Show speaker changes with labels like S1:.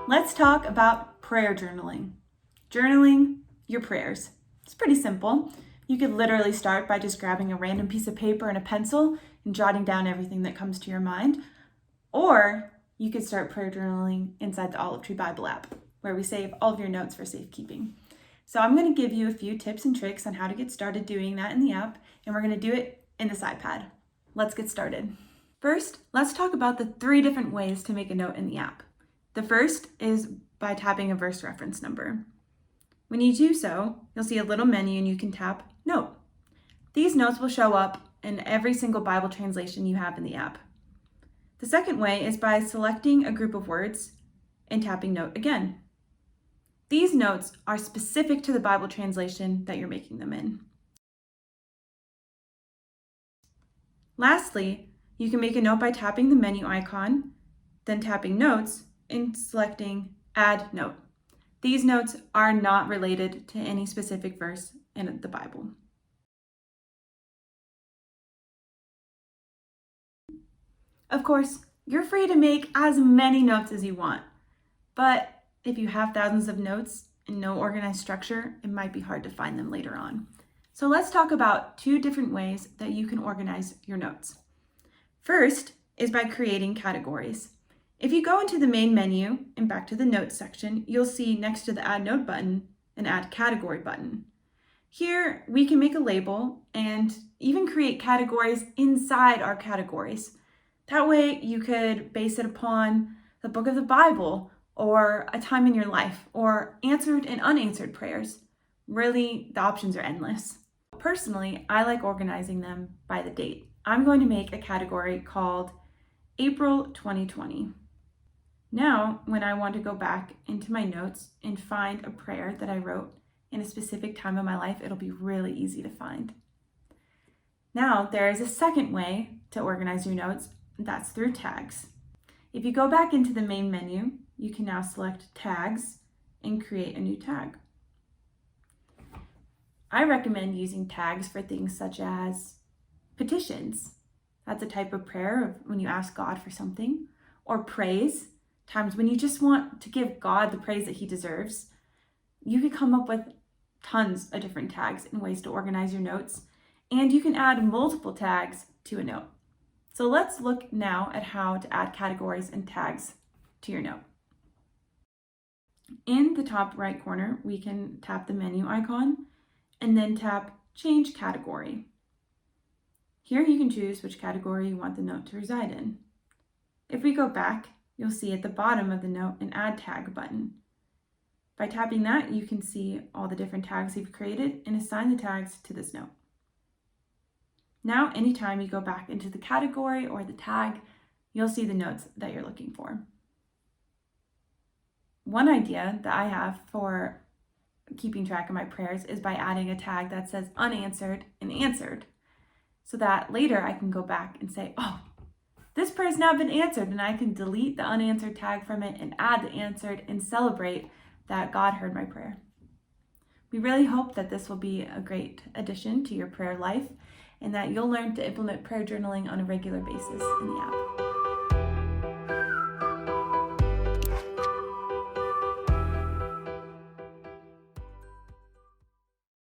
S1: Let's talk about prayer journaling. Journaling your prayers. It's pretty simple. You could literally start by just grabbing a random piece of paper and a pencil and jotting down everything that comes to your mind. Or you could start prayer journaling inside the Olive Tree Bible app, where we save all of your notes for safekeeping. So I'm going to give you a few tips and tricks on how to get started doing that in the app, and we're going to do it in the iPad. Let's get started. First, let's talk about the 3 different ways to make a note in the app. The first is by tapping a verse reference number. When you do so, you'll see a little menu and you can tap Note. These notes will show up in every single Bible translation you have in the app. The second way is by selecting a group of words and tapping Note again. These notes are specific to the Bible translation that you're making them in. Lastly, you can make a note by tapping the menu icon, then tapping Notes, and selecting Add Note. These notes are not related to any specific verse in the Bible. Of course, you're free to make as many notes as you want, but if you have thousands of notes and no organized structure, it might be hard to find them later on. So let's talk about 2 different ways that you can organize your notes. First is by creating categories. If you go into the main menu and back to the Notes section, you'll see next to the Add Note button, an Add Category button. Here, we can make a label and even create categories inside our categories. That way, you could base it upon the book of the Bible, or a time in your life, or answered and unanswered prayers. Really, the options are endless. Personally, I like organizing them by the date. I'm going to make a category called April 2020. Now, when I want to go back into my notes and find a prayer that I wrote in a specific time of my life, it'll be really easy to find. Now, there is a second way to organize your notes, and that's through tags. If you go back into the main menu, you can now select Tags and create a new tag. I recommend using tags for things such as petitions. That's a type of prayer of when you ask God for something, or praise, times when you just want to give God the praise that he deserves. You could come up with tons of different tags and ways to organize your notes, and you can add multiple tags to a note. So let's look now at how to add categories and tags to your note. In the top right corner, we can tap the menu icon and then tap Change Category. Here you can choose which category you want the note to reside in. If we go back, you'll see at the bottom of the note an Add Tag button. By tapping that, you can see all the different tags you've created and assign the tags to this note. Now, anytime you go back into the category or the tag, you'll see the notes that you're looking for. One idea that I have for keeping track of my prayers is by adding a tag that says unanswered and answered, so that later I can go back and say, oh, this prayer has now been answered, and I can delete the unanswered tag from it and add the answered and celebrate that God heard my prayer. We really hope that this will be a great addition to your prayer life and that you'll learn to implement prayer journaling on a regular basis in the app.